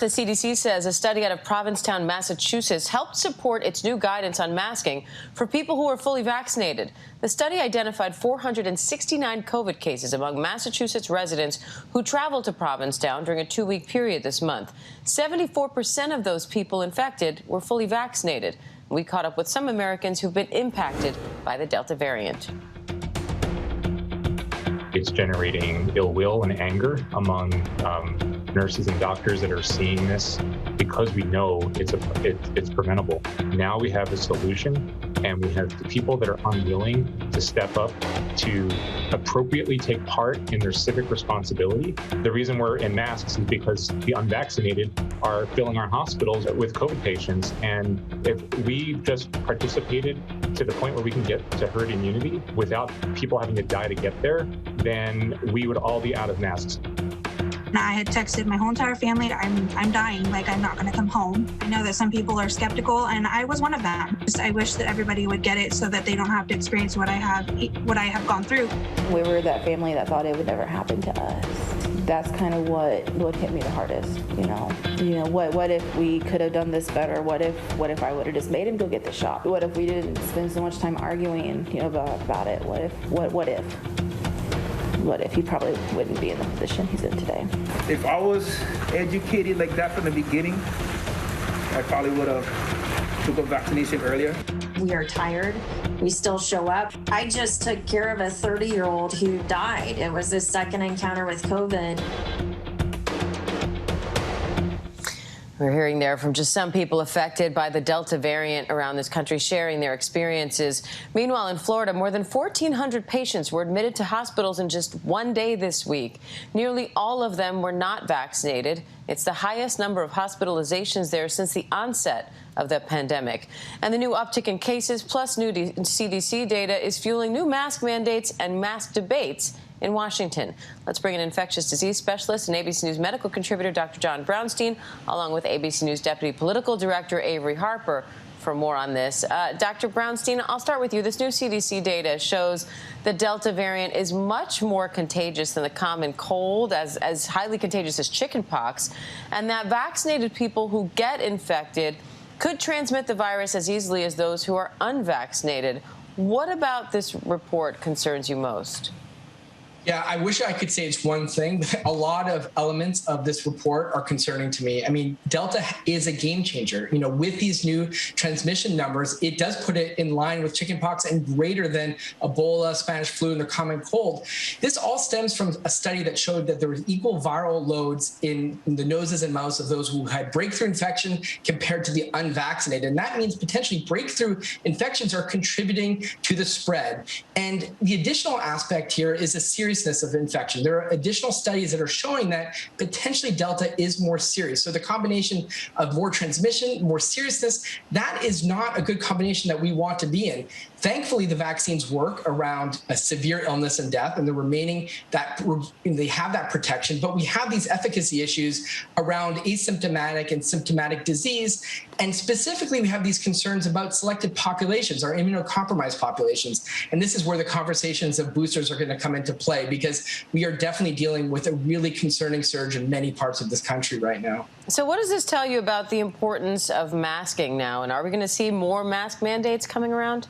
The CDC says a study out of Provincetown, Massachusetts, helped support its new guidance on masking for people who are fully vaccinated. The study identified 469 COVID cases among Massachusetts residents who traveled to Provincetown during a 2-week period this month. 74% of those people infected were fully vaccinated. We caught up with some Americans who've been impacted by the Delta variant. It's generating ill will and anger among nurses and doctors that are seeing this because we know it's preventable. Now we have a solution, and we have the people that are unwilling to step up to appropriately take part in their civic responsibility. The reason we're in masks is because the unvaccinated are filling our hospitals with COVID patients. And if we just participated to the point where we can get to herd immunity without people having to die to get there, then we would all be out of masks. I had texted my whole entire family, I'm dying, like I'm not gonna come home. I know that some people are skeptical, and I was one of them. I wish that everybody would get it so that they don't have to experience what I have gone through. We were that family that thought it would never happen to us. That's kind of what hit me the hardest, you know. What if we could have done this better? What if I would have just made him go get the shot? What if we didn't spend so much time arguing, about it? What if he probably wouldn't be in the position he's in today? If I was educated like that from the beginning, I probably would have took a vaccination earlier. We are tired. We still show up. I just took care of a 30-year-old who died. It was his second encounter with COVID. We're hearing there from just some people affected by the Delta variant around this country sharing their experiences. Meanwhile, in Florida, more than 1,400 patients were admitted to hospitals in just one day this week. Nearly all of them were not vaccinated. It's the highest number of hospitalizations there since the onset of the pandemic. And the new uptick in cases plus new CDC data is fueling new mask mandates and mask debates in Washington. Let's bring in infectious disease specialist and ABC News medical contributor Dr. John Brownstein, along with ABC News Deputy Political Director Avery Harper, for more on this. Dr. Brownstein, I'll start with you. This new CDC data shows the Delta variant is much more contagious than the common cold, as highly contagious as chickenpox, and that vaccinated people who get infected could transmit the virus as easily as those who are unvaccinated. What about this report concerns you most? Yeah, I wish I could say it's one thing, but a lot of elements of this report are concerning to me. I mean, Delta is a game changer. With these new transmission numbers, it does put it in line with chickenpox and greater than Ebola, Spanish flu, and the common cold. This all stems from a study that showed that there was equal viral loads in the noses and mouths of those who had breakthrough infection compared to the unvaccinated. And that means potentially breakthrough infections are contributing to the spread. And the additional aspect here is a seriousness of infection. There are additional studies that are showing that potentially Delta is more serious. So the combination of more transmission, more seriousness, that is not a good combination that we want to be in. Thankfully, the vaccines work around a severe illness and death, and the remaining they have that protection. But we have these efficacy issues around asymptomatic and symptomatic disease. And specifically, we have these concerns about selected populations, our immunocompromised populations. And this is where the conversations of boosters are going to come into play, because we are definitely dealing with a really concerning surge in many parts of this country right now. So what does this tell you about the importance of masking now? And are we going to see more mask mandates coming around?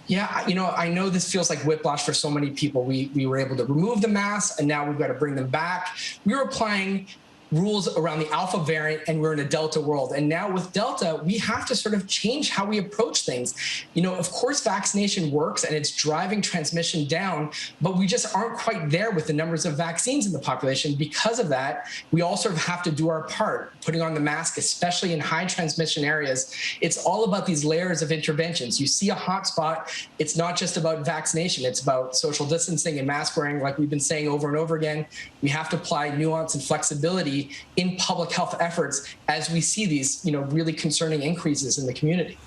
Yeah, I know this feels like whiplash for so many people. We were able to remove the masks, and now we've got to bring them back. We were applying rules around the Alpha variant, and we're in a Delta world. And now with Delta, we have to sort of change how we approach things. Of course, vaccination works and it's driving transmission down, but we just aren't quite there with the numbers of vaccines in the population. Because of that, we all sort of have to do our part, putting on the mask, especially in high transmission areas. It's all about these layers of interventions. You see a hot spot, it's not just about vaccination, it's about social distancing and mask wearing, like we've been saying over and over again. We have to apply nuance and flexibility in public health efforts as we see these, really concerning increases in the community.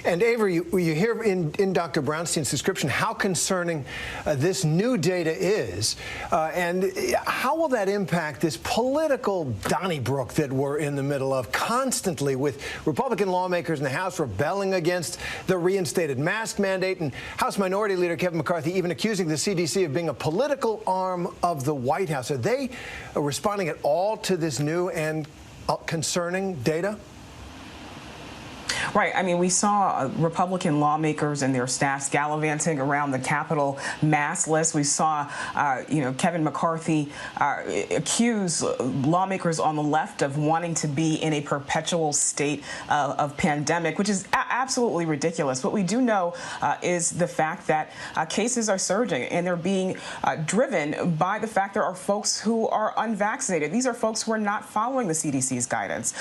And Avery, you hear in Dr. Brownstein's description how concerning this new data is, and how will that impact this political Donnybrook that we're in the middle of constantly, with Republican lawmakers in the House rebelling against the reinstated mask mandate, and House Minority Leader Kevin McCarthy even accusing the CDC of being a political arm of the White House. Are they responding at all to this new and concerning data? Right. I mean, we saw Republican lawmakers and their staffs gallivanting around the Capitol maskless. We saw, Kevin McCarthy accuse lawmakers on the left of wanting to be in a perpetual state of pandemic, which is absolutely ridiculous. What we do know is the fact that cases are surging, and they're being driven by the fact there are folks who are unvaccinated. These are folks who are not following the CDC's guidance.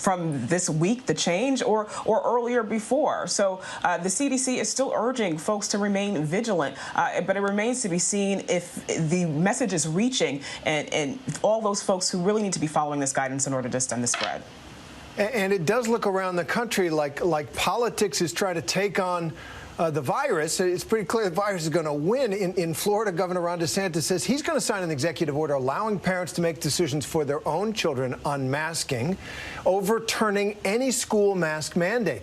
From this week, the change or earlier before. So the CDC is still urging folks to remain vigilant, but it remains to be seen if the message is reaching and all those folks who really need to be following this guidance in order to stem the spread. And it does look around the country like politics is trying to take on the virus. It's pretty clear the virus is going to win. In Florida, Governor Ron DeSantis says he's going to sign an executive order allowing parents to make decisions for their own children on masking, overturning any school mask mandate.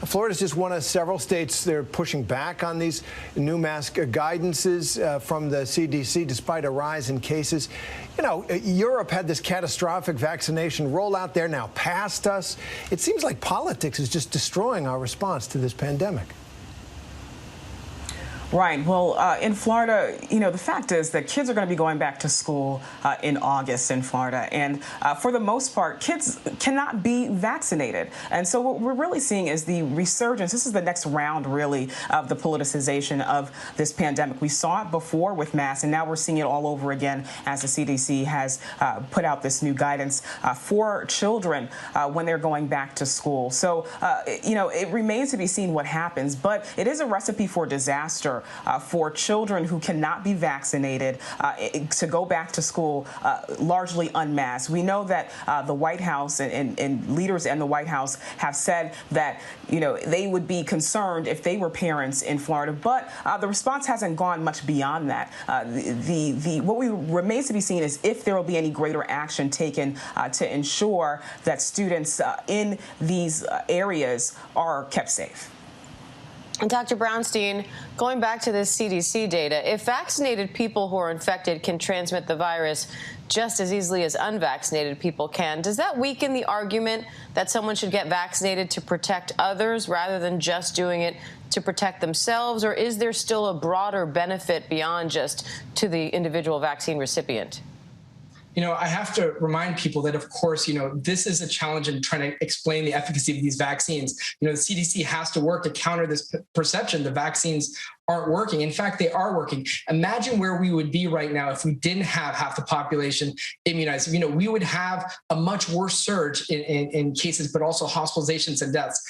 Florida's just one of several states they're pushing back on these new mask guidances from the CDC, despite a rise in cases. Europe had this catastrophic vaccination rollout. They're now past us. It seems like politics is just destroying our response to this pandemic. Right. Well, in Florida, the fact is that kids are going to be going back to school in August in Florida. And for the most part, kids cannot be vaccinated. And so what we're really seeing is the resurgence. This is the next round, really, of the politicization of this pandemic. We saw it before with masks, and now we're seeing it all over again as the CDC has put out this new guidance for children when they're going back to school. So, it remains to be seen what happens. But it is a recipe for disaster for children who cannot be vaccinated to go back to school largely unmasked. We know that the White House and leaders in the White House have said that, they would be concerned if they were parents in Florida, but the response hasn't gone much beyond that. What remains to be seen is if there will be any greater action taken to ensure that students in these areas are kept safe. And Dr. Brownstein, going back to this CDC data, if vaccinated people who are infected can transmit the virus just as easily as unvaccinated people can, does that weaken the argument that someone should get vaccinated to protect others rather than just doing it to protect themselves? Or is there still a broader benefit beyond just to the individual vaccine recipient? I have to remind people that, of course, this is a challenge in trying to explain the efficacy of these vaccines. The CDC has to work to counter this perception the vaccines aren't working. In fact, they are working. Imagine where we would be right now if we didn't have half the population immunized. We would have a much worse surge in cases, but also hospitalizations and deaths.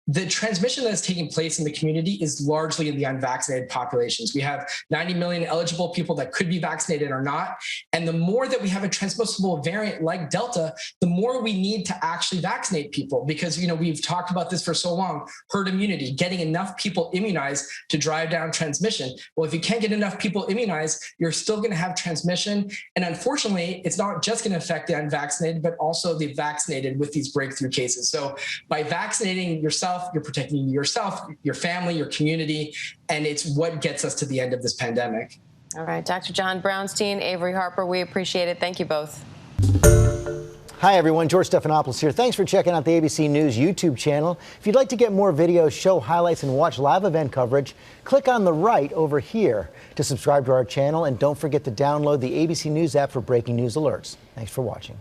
The transmission that is taking place in the community is largely in the unvaccinated populations. We have 90 million eligible people that could be vaccinated or not. And the more that we have a transmissible variant like Delta, the more we need to actually vaccinate people because, we've talked about this for so long, herd immunity, getting enough people immunized to drive down transmission. Well, if you can't get enough people immunized, you're still going to have transmission. And unfortunately, it's not just going to affect the unvaccinated, but also the vaccinated with these breakthrough cases. So by vaccinating yourself, you're protecting yourself, your family, your community, and it's what gets us to the end of this pandemic. All right, Dr. John Brownstein, Avery Harper, we appreciate it. Thank you both. Hi, everyone. George Stephanopoulos here. Thanks for checking out the ABC News YouTube channel. If you'd like to get more videos, show highlights, and watch live event coverage, click on the right over here to subscribe to our channel. And don't forget to download the ABC News app for breaking news alerts. Thanks for watching.